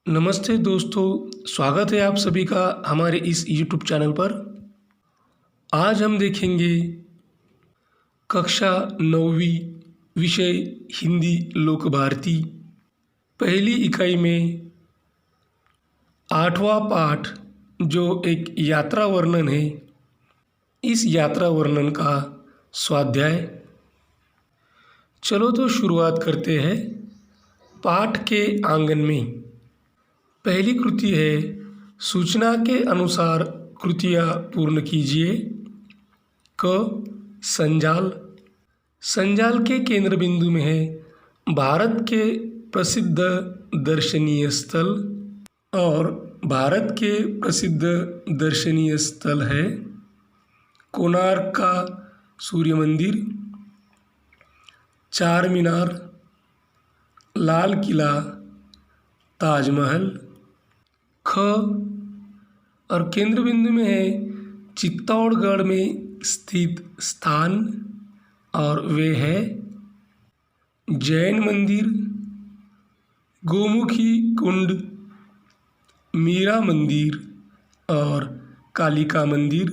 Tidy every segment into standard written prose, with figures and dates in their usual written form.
नमस्ते दोस्तों, स्वागत है आप सभी का हमारे इस YouTube चैनल पर। आज हम देखेंगे कक्षा 9वीं विषय हिंदी लोक भारती पहली इकाई में 8वां पाठ जो एक यात्रा वर्णन है। इस यात्रा वर्णन का स्वाध्याय। चलो तो शुरुआत करते हैं। पाठ के आंगन में पहली कृति है सूचना के अनुसार कृतियाँ पूर्ण कीजिए। क संजाल। संजाल के केंद्र बिंदु में है भारत के प्रसिद्ध दर्शनीय स्थल, और भारत के प्रसिद्ध दर्शनीय स्थल है कोणार्क का सूर्य मंदिर, चार मीनार, लाल किला, ताजमहल। ख और केंद्र बिंदु में है चित्तौड़गढ़ में स्थित स्थान, और वे है जैन मंदिर, गोमुखी कुंड, मीरा मंदिर और कालिका मंदिर।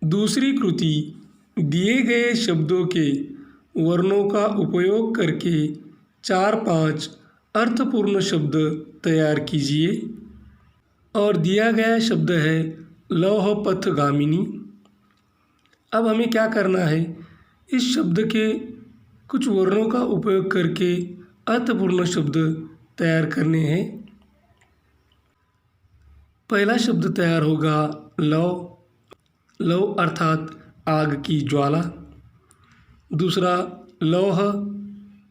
दूसरी कृति दिए गए शब्दों के वर्णों का उपयोग करके 4-5 अर्थपूर्ण शब्द तैयार कीजिए। और दिया गया शब्द है लौह पथगामिनी। अब हमें क्या करना है, इस शब्द के कुछ वर्णों का उपयोग करके अर्थपूर्ण शब्द तैयार करने हैं। पहला शब्द तैयार होगा लौ। लौ अर्थात आग की ज्वाला। दूसरा लौह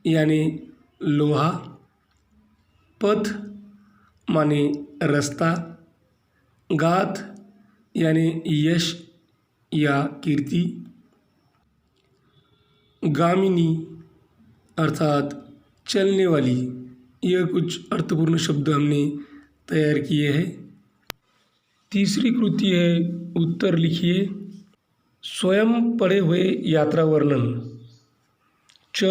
यानी लोहा। पथ माने रास्ता। गाथ यानी यश या कीर्ति। गामिनी अर्थात चलने वाली। यह कुछ अर्थपूर्ण शब्द हमने तैयार किए हैं। तीसरी कृति है उत्तर लिखिए। स्वयं पढ़े हुए यात्रा वर्णन। च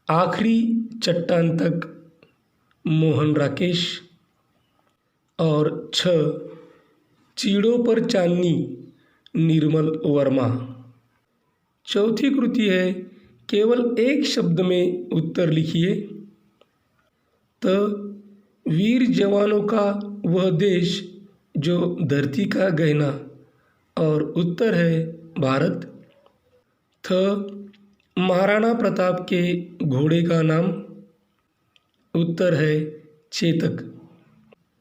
आखिरी चट्टान तक मोहन राकेश, और छ चीड़ों पर चांदनी निर्मल वर्मा। चौथी कृति है केवल एक शब्द में उत्तर लिखिए। त वीर जवानों का वह देश जो धरती का गहना, और उत्तर है भारत। थ महाराणा प्रताप के घोड़े का नाम, उत्तर है चेतक।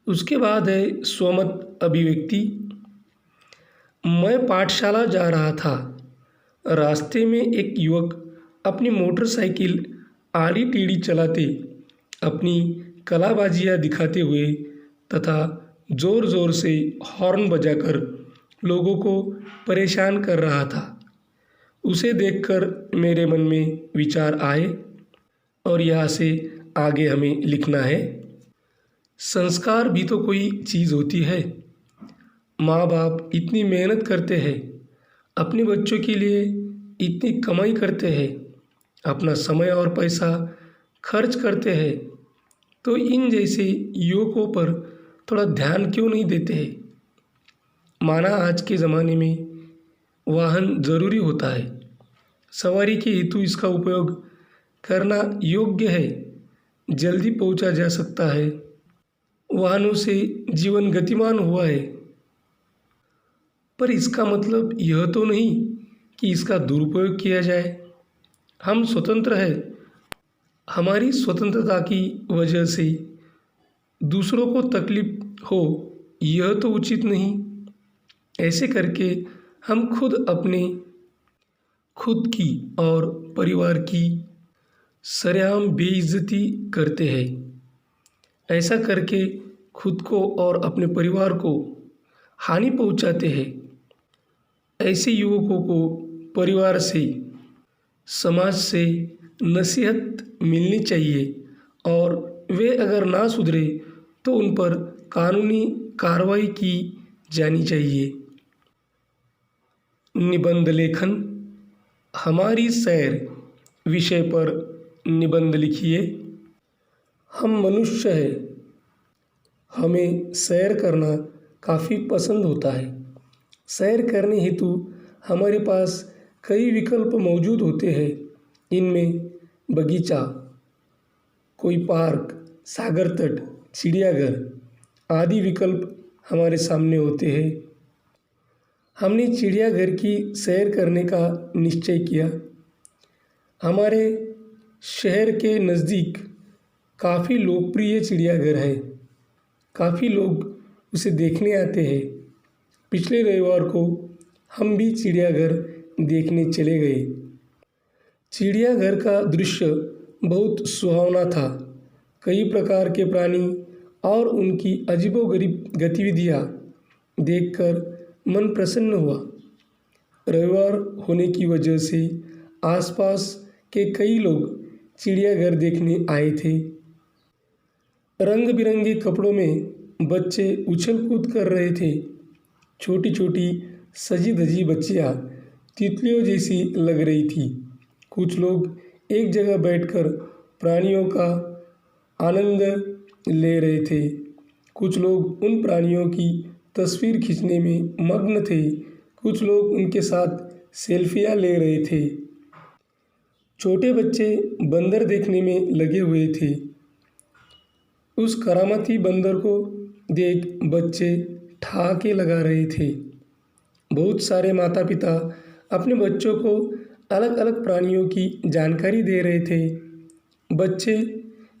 उसके बाद है स्वमत अभिव्यक्ति। मैं पाठशाला जा रहा था। रास्ते में एक युवक अपनी मोटरसाइकिल आड़ी टेढ़ी चलाते, अपनी कलाबाजियाँ दिखाते हुए तथा ज़ोर ज़ोर से हॉर्न बजाकर लोगों को परेशान कर रहा था। उसे देखकर मेरे मन में विचार आए, और यहाँ से आगे हमें लिखना है। संस्कार भी तो कोई चीज़ होती है। माँ बाप इतनी मेहनत करते हैं, अपने बच्चों के लिए इतनी कमाई करते हैं, अपना समय और पैसा खर्च करते हैं, तो इन जैसे युवकों पर थोड़ा ध्यान क्यों नहीं देते हैं। माना आज के ज़माने में वाहन ज़रूरी होता है, सवारी के हेतु इसका उपयोग करना योग्य है, जल्दी पहुंचा जा सकता है, वाहनों से जीवन गतिमान हुआ है। पर इसका मतलब यह तो नहीं कि इसका दुरुपयोग किया जाए। हम स्वतंत्र हैं। हमारी स्वतंत्रता की वजह से दूसरों को तकलीफ हो, यह तो उचित नहीं। ऐसे करके हम खुद की और परिवार की सरेआम बेइज्जती करते हैं। ऐसा करके खुद को और अपने परिवार को हानि पहुंचाते हैं। ऐसे युवकों को परिवार से, समाज से नसीहत मिलनी चाहिए, और वे अगर ना सुधरे तो उन पर कानूनी कार्रवाई की जानी चाहिए। निबंध लेखन। हमारी सैर विषय पर निबंध लिखिए। हम मनुष्य हैं, हमें सैर करना काफ़ी पसंद होता है। सैर करने हेतु हमारे पास कई विकल्प मौजूद होते हैं। इनमें बगीचा, कोई पार्क, सागर तट, चिड़ियाघर आदि विकल्प हमारे सामने होते हैं। हमने चिड़ियाघर की सैर करने का निश्चय किया। हमारे शहर के नज़दीक काफ़ी लोकप्रिय चिड़ियाघर है। काफ़ी लोग उसे देखने आते हैं। पिछले रविवार को हम भी चिड़ियाघर देखने चले गए। चिड़ियाघर का दृश्य बहुत सुहावना था। कई प्रकार के प्राणी और उनकी अजीबोगरीब गतिविधियाँ देखकर मन प्रसन्न हुआ। रविवार होने की वजह से आसपास के कई लोग चिड़ियाघर देखने आए थे। रंग बिरंगे कपड़ों में बच्चे उछल कूद कर रहे थे। छोटी छोटी सजी धजी बच्चियाँ तितलियों जैसी लग रही थी। कुछ लोग एक जगह बैठकर प्राणियों का आनंद ले रहे थे। कुछ लोग उन प्राणियों की तस्वीर खींचने में मग्न थे। कुछ लोग उनके साथ सेल्फियाँ ले रहे थे। छोटे बच्चे बंदर देखने में लगे हुए थे। उस करामाती बंदर को देख बच्चे ठहाके लगा रहे थे। बहुत सारे माता पिता अपने बच्चों को अलग अलग प्राणियों की जानकारी दे रहे थे। बच्चे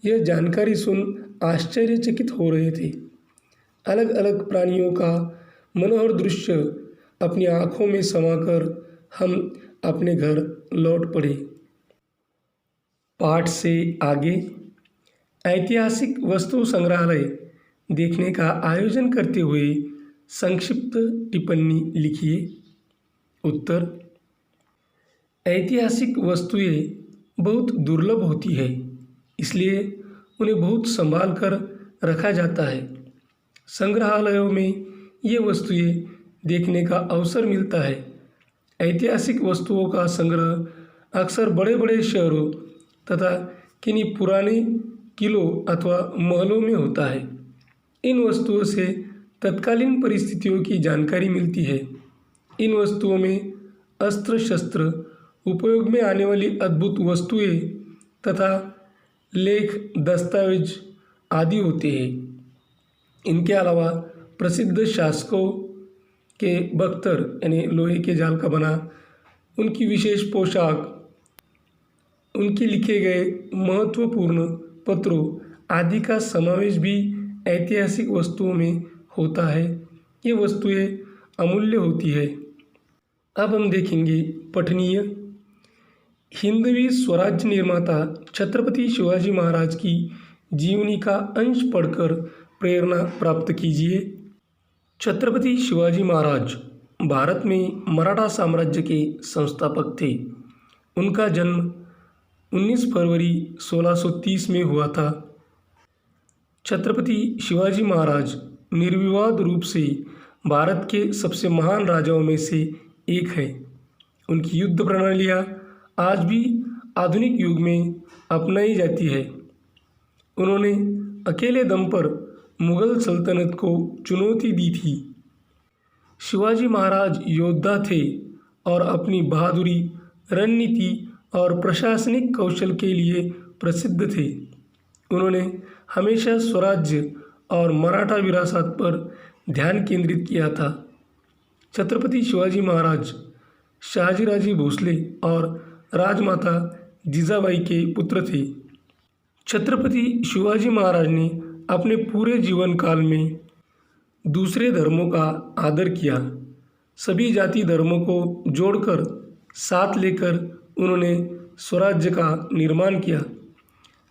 यह जानकारी सुन आश्चर्यचकित हो रहे थे। अलग अलग प्राणियों का मनोहर दृश्य अपनी आँखों में समाकर हम अपने घर लौट पड़े। पाठ से आगे ऐतिहासिक वस्तु संग्रहालय देखने का आयोजन करते हुए संक्षिप्त टिप्पणी लिखिए। उत्तर: ऐतिहासिक वस्तुएं बहुत दुर्लभ होती है, इसलिए उन्हें बहुत संभाल कर रखा जाता है। संग्रहालयों में ये वस्तुएं देखने का अवसर मिलता है। ऐतिहासिक वस्तुओं का संग्रह अक्सर बड़े बड़े शहरों तथा किन्हीं पुराने किलों अथवा महलों में होता है। इन वस्तुओं से तत्कालीन परिस्थितियों की जानकारी मिलती है। इन वस्तुओं में अस्त्र शस्त्र, उपयोग में आने वाली अद्भुत वस्तुएं तथा लेख, दस्तावेज आदि होते हैं। इनके अलावा प्रसिद्ध शासकों के बख्तर यानी लोहे के जाल का बना, उनकी विशेष पोशाक, उनके लिखे गए महत्वपूर्ण पत्रों आदि का समावेश भी ऐतिहासिक वस्तुओं में होता है। ये वस्तुएं अमूल्य होती है। अब हम देखेंगे पठनीय। हिंदवी स्वराज्य निर्माता छत्रपति शिवाजी महाराज की जीवनी का अंश पढ़कर प्रेरणा प्राप्त कीजिए। छत्रपति शिवाजी महाराज भारत में मराठा साम्राज्य के संस्थापक थे। उनका जन्म 19 फरवरी 1630 में हुआ था। छत्रपति शिवाजी महाराज निर्विवाद रूप से भारत के सबसे महान राजाओं में से एक है। उनकी युद्ध प्रणालियाँ आज भी आधुनिक युग में अपनाई जाती है। उन्होंने अकेले दम पर मुग़ल सल्तनत को चुनौती दी थी। शिवाजी महाराज योद्धा थे और अपनी बहादुरी, रणनीति और प्रशासनिक कौशल के लिए प्रसिद्ध थे। उन्होंने हमेशा स्वराज्य और मराठा विरासत पर ध्यान केंद्रित किया था। छत्रपति शिवाजी महाराज शहाजीराजे भोसले और राजमाता जिजाबाई के पुत्र थे। छत्रपति शिवाजी महाराज ने अपने पूरे जीवन काल में दूसरे धर्मों का आदर किया। सभी जाति धर्मों को जोड़कर साथ लेकर उन्होंने स्वराज्य का निर्माण किया।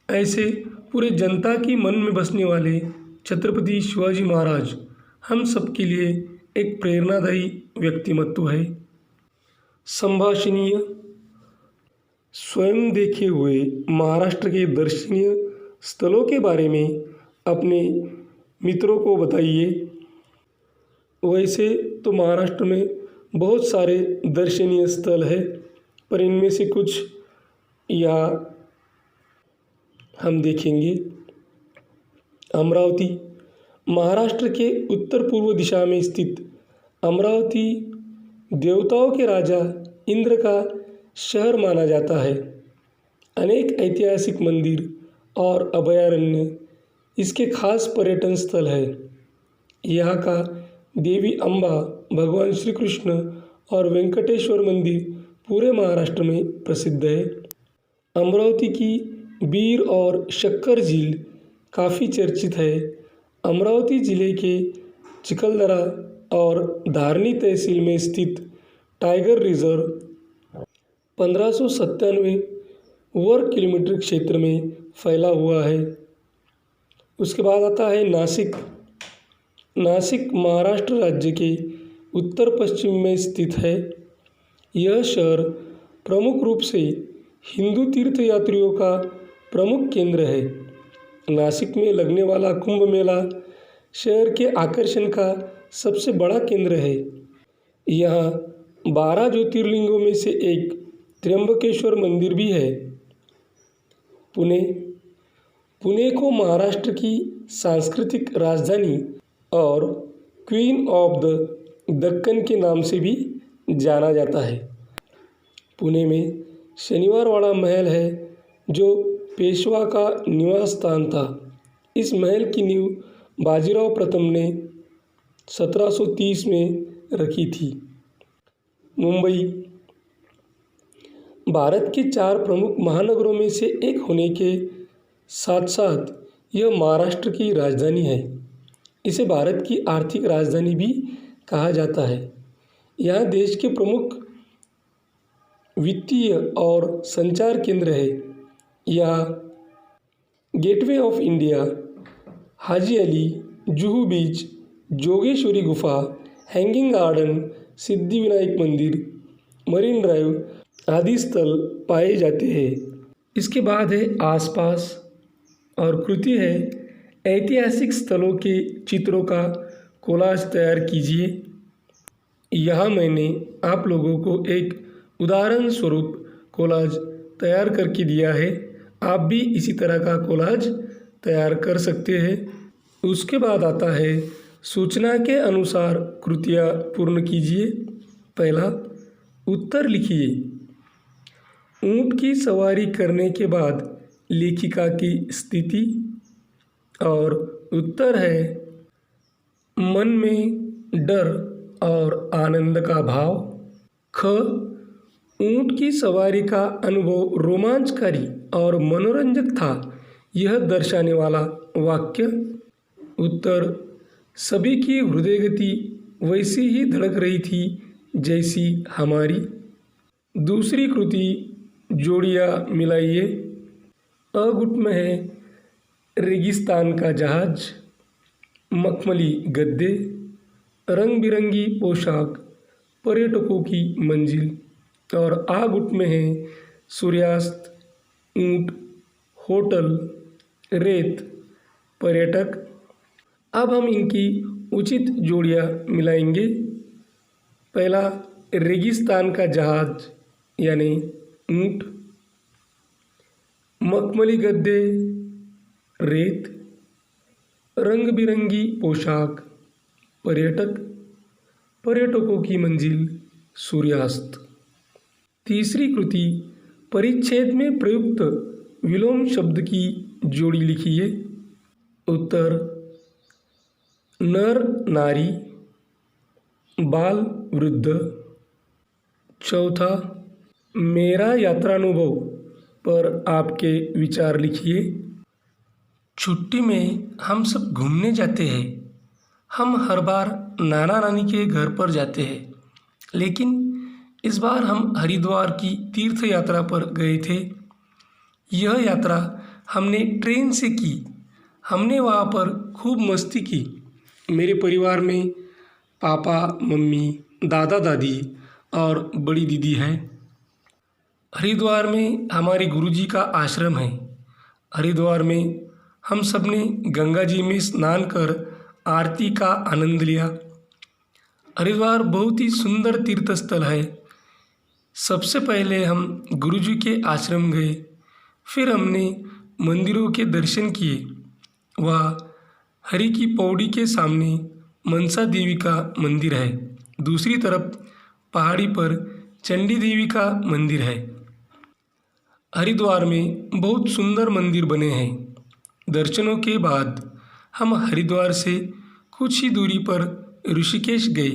ऐसे पूरे जनता की मन में बसने वाले छत्रपति शिवाजी महाराज हम सब के लिए एक प्रेरणादायी व्यक्तिमत्व है। संभाषणीय। स्वयं देखे हुए महाराष्ट्र के दर्शनीय स्थलों के बारे में अपने मित्रों को बताइए। वैसे तो महाराष्ट्र में बहुत सारे दर्शनीय स्थल है, पर इनमें से कुछ यहाँ हम देखेंगे। अमरावती महाराष्ट्र के उत्तर पूर्व दिशा में स्थित अमरावती देवताओं के राजा इंद्र का शहर माना जाता है। अनेक ऐतिहासिक मंदिर और अभयारण्य इसके खास पर्यटन स्थल है। यहाँ का देवी अम्बा, भगवान श्री कृष्ण और वेंकटेश्वर मंदिर पूरे महाराष्ट्र में प्रसिद्ध है। अमरावती की बीर और शक्कर झील काफ़ी चर्चित है। अमरावती जिले के चिखलदरा और धारनी तहसील में स्थित टाइगर रिजर्व 1597 वर्ग किलोमीटर क्षेत्र में फैला हुआ है। उसके बाद आता है नासिक। नासिक महाराष्ट्र राज्य के उत्तर पश्चिम में स्थित है। यह शहर प्रमुख रूप से हिंदू तीर्थयात्रियों का प्रमुख केंद्र है। नासिक में लगने वाला कुंभ मेला शहर के आकर्षण का सबसे बड़ा केंद्र है। यहाँ 12 ज्योतिर्लिंगों में से एक त्र्यंबकेश्वर मंदिर भी है। पुणे पुणे को महाराष्ट्र की सांस्कृतिक राजधानी और क्वीन ऑफ द दक्कन के नाम से भी जाना जाता है। पुणे में शनिवारवाड़ा महल है जो पेशवा का निवास स्थान था। इस महल की नींव बाजीराव प्रथम ने 1730 में रखी थी। मुंबई भारत के 4 प्रमुख महानगरों में से एक होने के साथ साथ यह महाराष्ट्र की राजधानी है। इसे भारत की आर्थिक राजधानी भी कहा जाता है। यहाँ देश के प्रमुख वित्तीय और संचार केंद्र है। यहाँ gateway of India, Haji Ali, Juhu बीच, जोगेश्वरी गुफा, हैंगिंग गार्डन, सिद्धिविनायक मंदिर, मरीन ड्राइव आदि स्थल पाए जाते हैं। इसके बाद है आसपास और कृति है ऐतिहासिक स्थलों के चित्रों का कोलाज तैयार कीजिए। यहाँ मैंने आप लोगों को एक उदाहरण स्वरूप कोलाज तैयार करके दिया है। आप भी इसी तरह का कोलाज तैयार कर सकते हैं। उसके बाद आता है सूचना के अनुसार कृतियाँ पूर्ण कीजिए। पहला, उत्तर लिखिए। ऊँट की सवारी करने के बाद लेखिका की स्थिति। और उत्तर है मन में डर और आनंद का भाव। ख, ऊँट की सवारी का अनुभव रोमांचकारी और मनोरंजक था, यह दर्शाने वाला वाक्य। उत्तर, सभी की हृदय गति वैसी ही धड़क रही थी जैसी हमारी। दूसरी कृति जोड़ियाँ मिलाइए। अगुट में है रेगिस्तान का जहाज, मखमली गद्दे, रंग बिरंगी पोशाक, पर्यटकों की मंजिल। और आगुट में है सूर्यास्त, ऊँट, होटल, रेत, पर्यटक। अब हम इनकी उचित जोड़ियाँ मिलाएंगे। पहला, रेगिस्तान का जहाज यानी ऊँट, मखमली गद्दे रेत, रंग बिरंगी पोशाक पर्यटक, पर्यटकों की मंजिल सूर्यास्त। तीसरी कृति परिच्छेद में प्रयुक्त विलोम शब्द की जोड़ी लिखिए। उत्तर, नर नारी, बाल वृद्ध। चौथा, मेरा यात्रानुभव पर आपके विचार लिखिए। छुट्टी में हम सब घूमने जाते हैं। हम हर बार नाना नानी के घर पर जाते हैं, लेकिन इस बार हम हरिद्वार की तीर्थ यात्रा पर गए थे। यह यात्रा हमने ट्रेन से की। हमने वहाँ पर खूब मस्ती की। मेरे परिवार में पापा, मम्मी, दादा दादी और बड़ी दीदी है। हरिद्वार में हमारे गुरुजी का आश्रम है। हरिद्वार में हम सब ने गंगा जी में स्नान कर आरती का आनंद लिया। हरिद्वार बहुत ही सुंदर तीर्थ स्थल है। सबसे पहले हम गुरुजी के आश्रम गए, फिर हमने मंदिरों के दर्शन किए। वह हरि की पौड़ी के सामने मनसा देवी का मंदिर है। दूसरी तरफ पहाड़ी पर चंडी देवी का मंदिर है। हरिद्वार में बहुत सुंदर मंदिर बने हैं। दर्शनों के बाद हम हरिद्वार से कुछ ही दूरी पर ऋषिकेश गए।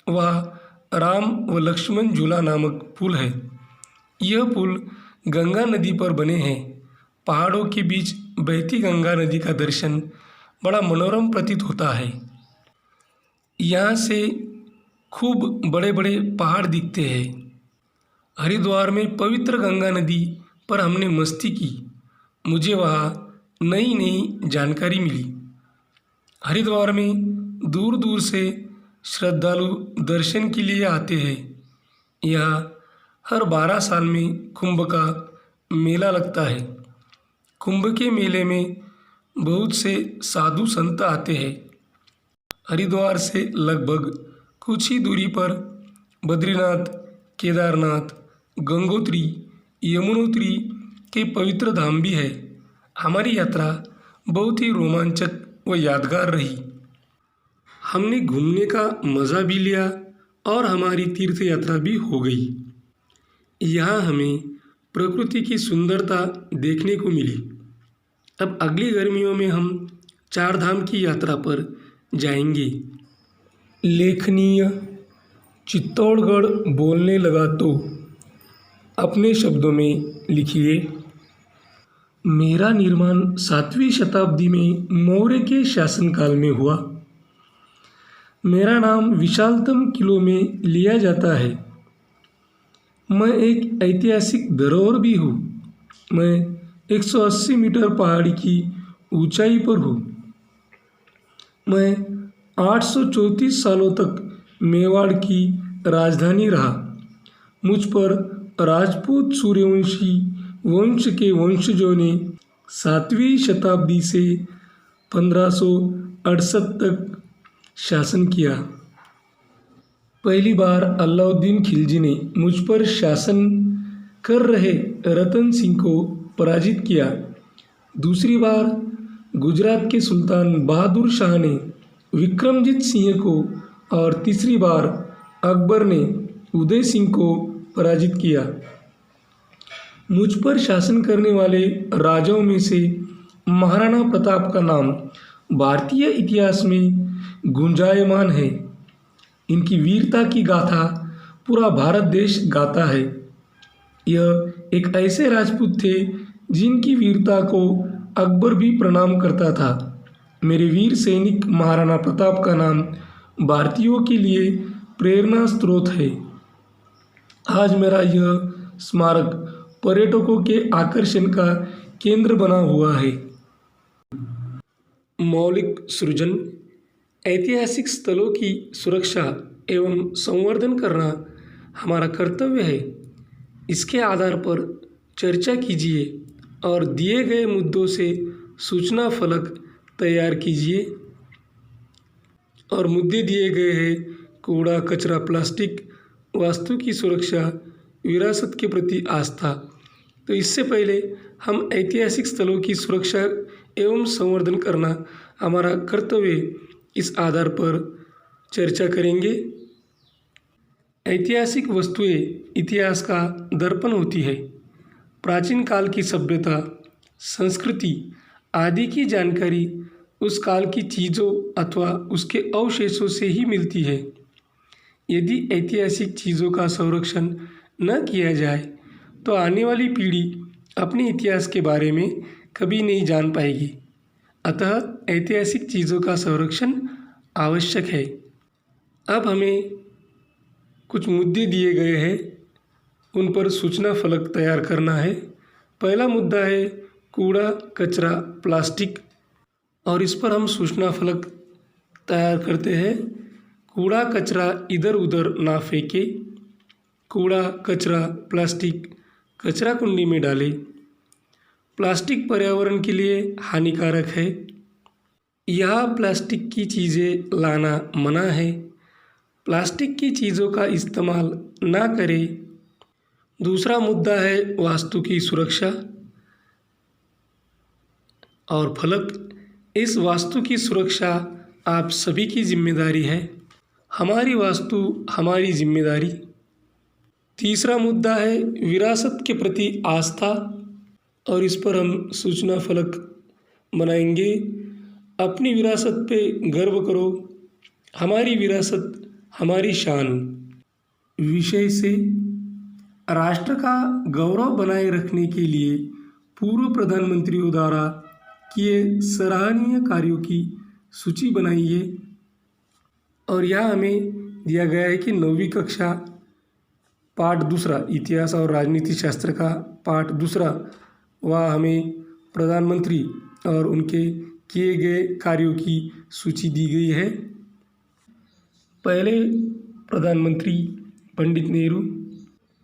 वहाँ राम व लक्ष्मण झूला नामक पुल है। यह पुल गंगा नदी पर बने हैं। पहाड़ों के बीच बहती गंगा नदी का दर्शन बड़ा मनोरम प्रतीत होता है। यहाँ से खूब बड़े बड़े पहाड़ दिखते हैं। हरिद्वार में पवित्र गंगा नदी पर हमने मस्ती की। मुझे वहाँ नई नई जानकारी मिली। हरिद्वार में दूर दूर से श्रद्धालु दर्शन के लिए आते हैं। यहाँ हर 12 साल में कुंभ का मेला लगता है। कुंभ के मेले में बहुत से साधु संत आते हैं। हरिद्वार से लगभग कुछ ही दूरी पर बद्रीनाथ, केदारनाथ, गंगोत्री, यमुनोत्री के पवित्र धाम भी है। हमारी यात्रा बहुत ही रोमांचक व यादगार रही। हमने घूमने का मज़ा भी लिया और हमारी तीर्थ यात्रा भी हो गई। यहाँ हमें प्रकृति की सुंदरता देखने को मिली। अब अगली गर्मियों में हम 4 धाम की यात्रा पर जाएंगे। लेखनीय चित्तौड़गढ़ बोलने लगा तो अपने शब्दों में लिखिए। मेरा निर्माण 7वीं शताब्दी में मौर्य के शासनकाल में हुआ। मेरा नाम विशालतम किलों में लिया जाता है। मैं एक ऐतिहासिक धरोहर भी हूँ। मैं 180 मीटर पहाड़ी की ऊंचाई पर हूँ। मैं 834 सालों तक मेवाड़ की राजधानी रहा। मुझ पर राजपूत सूर्यवंशी वंश के वंशजों ने 7वीं शताब्दी से 1568 तक शासन किया। पहली बार अलाउद्दीन खिलजी ने मुझ पर शासन कर रहे रतन सिंह को पराजित किया। दूसरी बार गुजरात के सुल्तान बहादुर शाह ने विक्रमजीत सिंह को और तीसरी बार अकबर ने उदय सिंह को पराजित किया। मुझ पर शासन करने वाले राजाओं में से महाराणा प्रताप का नाम भारतीय इतिहास में गुंजायमान है। इनकी वीरता की गाथा पूरा भारत देश गाता है। यह एक ऐसे राजपूत थे जिनकी वीरता को अकबर भी प्रणाम करता था। मेरे वीर सैनिक महाराणा प्रताप का नाम भारतीयों के लिए प्रेरणा स्रोत है। आज मेरा यह स्मारक पर्यटकों के आकर्षण का केंद्र बना हुआ है। मौलिक सृजन ऐतिहासिक स्थलों की सुरक्षा एवं संवर्धन करना हमारा कर्तव्य है। इसके आधार पर चर्चा कीजिए और दिए गए मुद्दों से सूचना फलक तैयार कीजिए। और मुद्दे दिए गए हैं: कूड़ा, कचरा, प्लास्टिक, वास्तु की सुरक्षा, विरासत के प्रति आस्था। तो इससे पहले हम ऐतिहासिक स्थलों की सुरक्षा एवं संवर्धन करना हमारा कर्तव्य, इस आधार पर चर्चा करेंगे। ऐतिहासिक वस्तुएं इतिहास का दर्पण होती है। प्राचीन काल की सभ्यता, संस्कृति आदि की जानकारी उस काल की चीज़ों अथवा उसके अवशेषों से ही मिलती है। यदि ऐतिहासिक चीज़ों का संरक्षण न किया जाए तो आने वाली पीढ़ी अपने इतिहास के बारे में कभी नहीं जान पाएगी। अतः ऐतिहासिक चीज़ों का संरक्षण आवश्यक है। अब हमें कुछ मुद्दे दिए गए हैं, उन पर सूचना फलक तैयार करना है। पहला मुद्दा है कूड़ा, कचरा, प्लास्टिक, और इस पर हम सूचना फलक तैयार करते हैं। कूड़ा कचरा इधर उधर ना फेंके। कूड़ा, कचरा, प्लास्टिक कचरा कुंडी में डालें। प्लास्टिक पर्यावरण के लिए हानिकारक है। यह प्लास्टिक की चीज़ें लाना मना है। प्लास्टिक की चीज़ों का इस्तेमाल ना करें। दूसरा मुद्दा है वास्तु की सुरक्षा और फलक। इस वास्तु की सुरक्षा आप सभी की जिम्मेदारी है। हमारी वास्तु हमारी जिम्मेदारी। तीसरा मुद्दा है विरासत के प्रति आस्था, और इस पर हम सूचना फलक बनाएंगे। अपनी विरासत पे गर्व करो, हमारी विरासत हमारी शान। विषय से राष्ट्र का गौरव बनाए रखने के लिए पूर्व प्रधानमंत्रियों द्वारा किए सराहनीय कार्यों की सूची बनाइए। और यह हमें दिया गया है कि 9वीं कक्षा पाठ दूसरा इतिहास और राजनीति शास्त्र का पाठ दूसरा, वह हमें प्रधानमंत्री और उनके किए गए कार्यों की सूची दी गई है। पहले प्रधानमंत्री पंडित नेहरू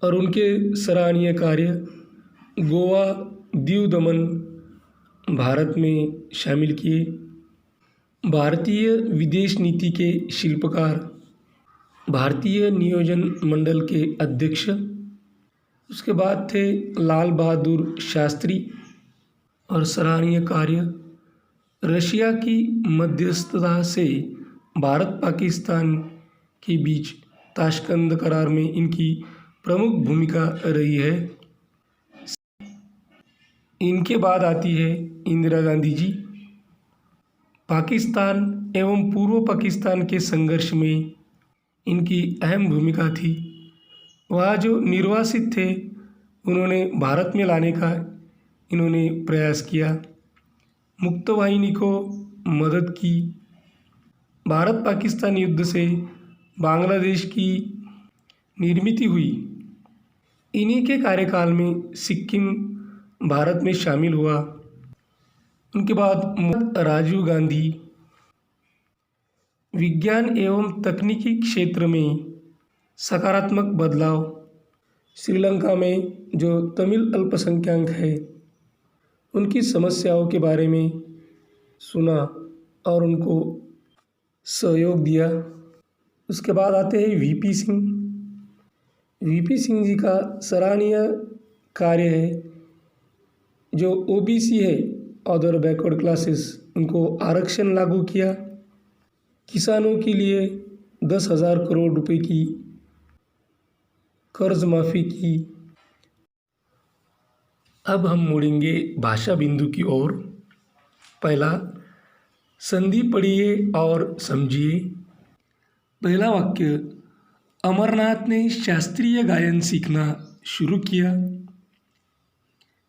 और उनके सराहनीय कार्य गोवा दीव दमन भारत में शामिल किए। भारतीय विदेश नीति के शिल्पकार, भारतीय नियोजन मंडल के अध्यक्ष। उसके बाद थे लाल बहादुर शास्त्री और सराहनीय कार्य रशिया की मध्यस्थता से भारत पाकिस्तान के बीच ताशकंद करार में इनकी प्रमुख भूमिका रही है। इनके बाद आती है इंदिरा गांधी जी। पाकिस्तान एवं पूर्व पाकिस्तान के संघर्ष में इनकी अहम भूमिका थी। वह जो निर्वासित थे उन्होंने भारत में लाने का इन्होंने प्रयास किया। मुक्त वाहिनी को मदद की। भारत पाकिस्तान युद्ध से बांग्लादेश की निर्मित हुई। इन्हीं के कार्यकाल में सिक्किम भारत में शामिल हुआ। उनके बाद राजीव गांधी विज्ञान एवं तकनीकी क्षेत्र में सकारात्मक बदलाव। श्रीलंका में जो तमिल अल्पसंख्यक है उनकी समस्याओं के बारे में सुना और उनको सहयोग दिया। उसके बाद आते हैं वीपी सिंह। वीपी सिंह जी का सराहनीय कार्य है जो ओबीसी है, अदर बैकवर्ड क्लासेस, उनको आरक्षण लागू किया। किसानों के लिए 10,000 करोड़ रुपए की कर्ज माफ़ी की। अब हम मुड़ेंगे भाषा बिंदु की ओर। पहला, संधि पढ़िए और समझिए। पहला वाक्य, अमरनाथ ने शास्त्रीय गायन सीखना शुरू किया।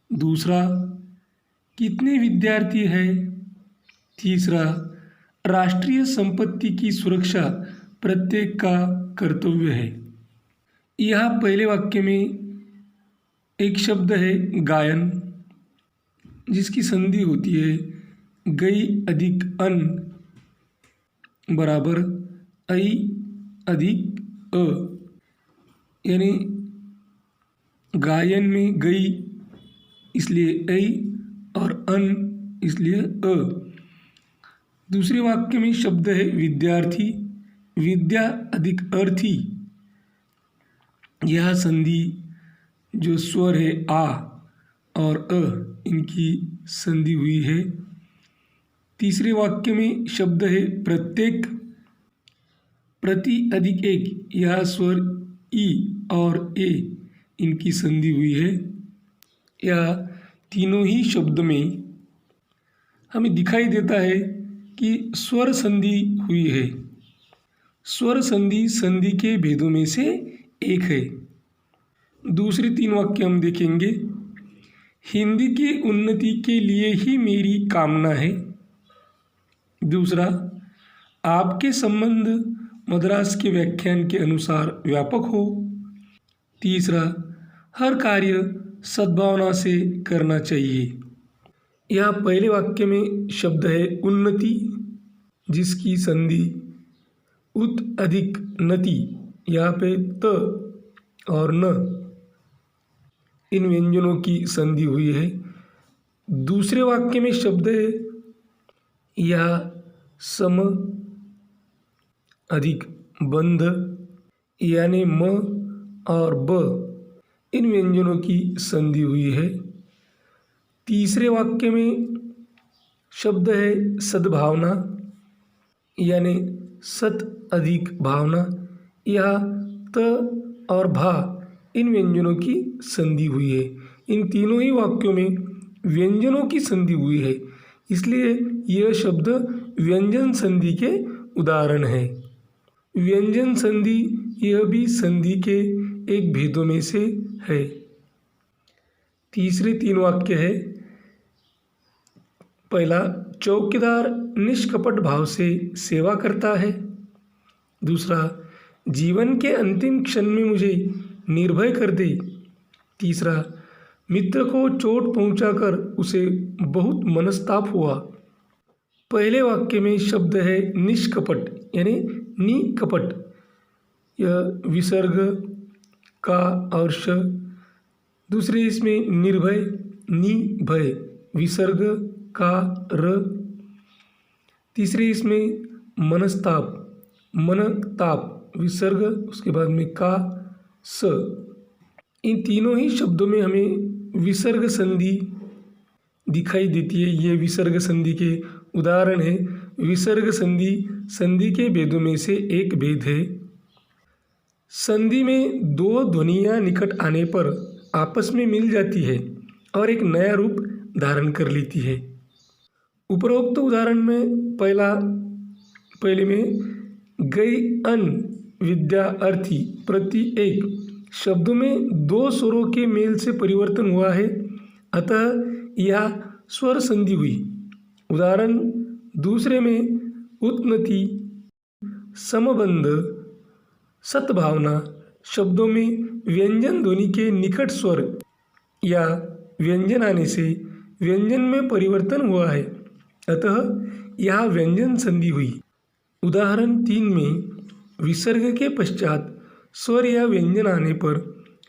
दूसरा, कितने विद्यार्थी हैं। तीसरा, राष्ट्रीय संपत्ति की सुरक्षा प्रत्येक का कर्तव्य है। यहाँ पहले वाक्य में एक शब्द है गायन, जिसकी संधि होती है गई अधिक अन बराबर ऐ अधिक अ, यानी गायन में गई इसलिए ऐ और अन इसलिए अ। दूसरे वाक्य में शब्द है विद्यार्थी, विद्या अधिक अर्थी। यह संधि जो स्वर है आ और अ, इनकी संधि हुई है। तीसरे वाक्य में शब्द है प्रत्येक, प्रति अधिक एक। यह स्वर ई और ए, इनकी संधि हुई है। यह तीनों ही शब्द में हमें दिखाई देता है कि स्वर संधि हुई है। स्वर संधि संधि के भेदों में से एक है। दूसरे 3 वाक्य हम देखेंगे। हिंदी की उन्नति के लिए ही मेरी कामना है। दूसरा, आपके संबंध मद्रास के व्याख्यान के अनुसार व्यापक हो। तीसरा, हर कार्य सद्भावना से करना चाहिए। यह पहले वाक्य में शब्द है उन्नति, जिसकी संधि उत अधिक नति, यहाँ पे त और न, इन व्यंजनों की संधि हुई है। दूसरे वाक्य में शब्द है या सम अधिक बंध, यानी म और ब, इन व्यंजनों की संधि हुई है। तीसरे वाक्य में शब्द है सद्भावना, यानी सत अधिक भावना। यहाँ त और भा इन व्यंजनों की संधि हुई है। इन तीनों ही वाक्यों में व्यंजनों की संधि हुई है, इसलिए यह शब्द व्यंजन संधि के उदाहरण है। व्यंजन संधि यह भी संधि के एक भेदों में से है। तीसरे तीन वाक्य है। पहला, चौकीदार निष्कपट भाव से सेवा करता है। दूसरा, जीवन के अंतिम क्षण में मुझे निर्भय कर दे। तीसरा, मित्र को चोट पहुंचाकर उसे बहुत मनस्ताप हुआ। पहले वाक्य में शब्द है निष्कपट, यानी निकपट। यह विसर्ग का और श। दूसरे इसमें निर्भय, निभय, विसर्ग का र। तीसरे इसमें मनस्ताप, मनताप, विसर्ग उसके बाद में का स। इन तीनों ही शब्दों में हमें विसर्ग संधि दिखाई देती है। ये विसर्ग संधि के उदाहरण है। विसर्ग संधि संधि के भेदों में से एक भेद है। संधि में दो ध्वनियाँ निकट आने पर आपस में मिल जाती है और एक नया रूप धारण कर लेती है। उपरोक्त उदाहरण में पहले में गई अन विद्या अर्थी प्रति एक शब्दों में दो स्वरों के मेल से परिवर्तन हुआ है, अतः यह स्वर संधि हुई। उदाहरण दूसरे में उत्नति, समबंध, सद्भावना शब्दों में व्यंजन ध्वनि के निकट स्वर या व्यंजन आने से व्यंजन में परिवर्तन हुआ है, अतः यह व्यंजन संधि हुई। उदाहरण 3 में विसर्ग के पश्चात स्वर या व्यंजन आने पर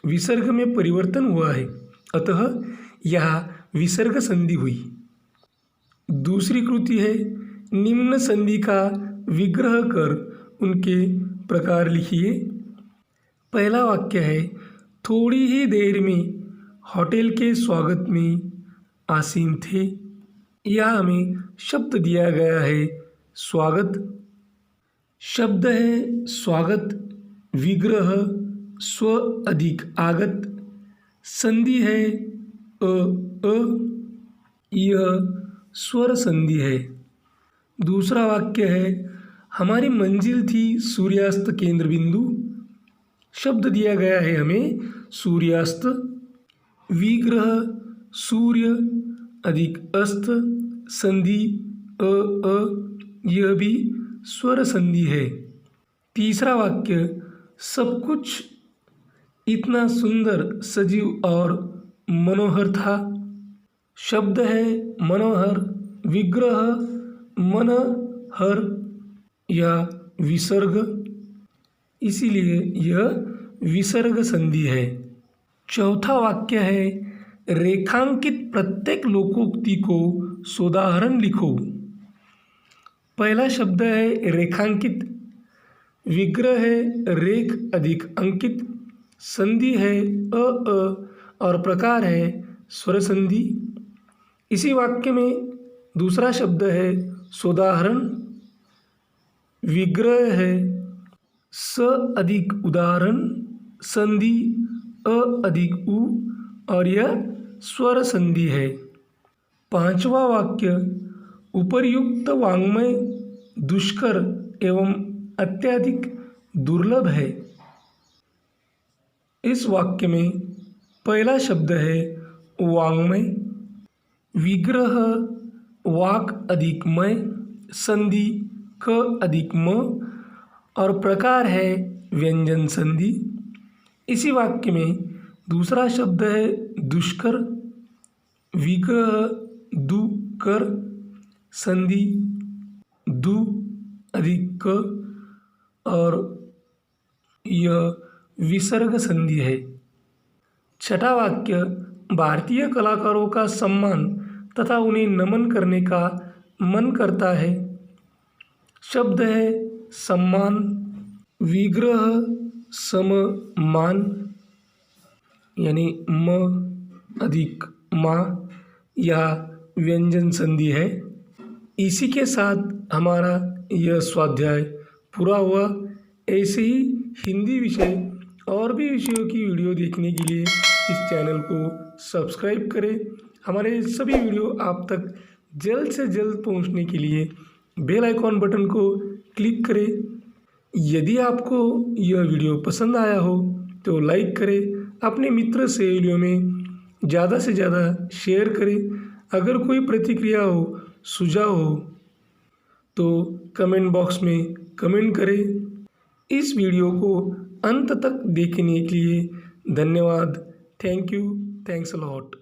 विसर्ग में परिवर्तन हुआ है, अतः यह विसर्ग संधि हुई। दूसरी कृति है निम्न संधि का विग्रह कर उनके प्रकार लिखिए। पहला वाक्य है थोड़ी ही देर में होटल के स्वागत में आसीन थे। यह हमें शब्द दिया गया है स्वागत। शब्द है स्वागत, विग्रह स्व अधिक आगत, संधि है अ, यह स्वर संधि है। दूसरा वाक्य है हमारी मंजिल थी सूर्यास्त केंद्र बिंदु। शब्द दिया गया है हमें सूर्यास्त, विग्रह सूर्य अधिक अस्त, संधि अ, यह भी स्वर संधि है। तीसरा वाक्य सब कुछ इतना सुंदर, सजीव और मनोहर था। शब्द है मनोहर, विग्रह मनहर या विसर्ग, इसीलिए यह विसर्ग संधि है। चौथा वाक्य है रेखांकित प्रत्येक लोकोक्ति को सोदाहरण लिखो। पहला शब्द है रेखांकित, विग्रह है रेख अधिक अंकित, संधि है अ और प्रकार है स्वर संधि। इसी वाक्य में दूसरा शब्द है सोदाहरण, विग्रह है स अधिक उदाहरण, संधि अ अधिक उ और यह स्वर संधि है। पांचवा वाक्य उपर्युक्त वाङ्मय दुष्कर एवं अत्यधिक दुर्लभ है। इस वाक्य में पहला शब्द है वाङ्मय, विग्रह वाक अधिक मय, संधि क अधिक म और प्रकार है व्यंजन संधि। इसी वाक्य में दूसरा शब्द है दुष्कर, विग्रह दु कर, संधि दु अधिक क और यह विसर्ग संधि है। छठा वाक्य भारतीय कलाकारों का सम्मान तथा उन्हें नमन करने का मन करता है। शब्द है सम्मान, विग्रह सममान यानी म अधिक मा, यह व्यंजन संधि है। इसी के साथ हमारा यह स्वाध्याय पूरा हुआ। ऐसे ही हिंदी विषय और भी विषयों की वीडियो देखने के लिए इस चैनल को सब्सक्राइब करें। हमारे सभी वीडियो आप तक जल्द से जल्द पहुंचने के लिए बेल आइकॉन बटन को क्लिक करें। यदि आपको यह वीडियो पसंद आया हो तो लाइक करें, अपने मित्र सहेलियों में ज़्यादा से ज़्यादा शेयर करें। अगर कोई प्रतिक्रिया हो, सुझाव हो तो कमेंट बॉक्स में कमेंट करें। इस वीडियो को अंत तक देखने के लिए धन्यवाद। Thank you, thanks a lot.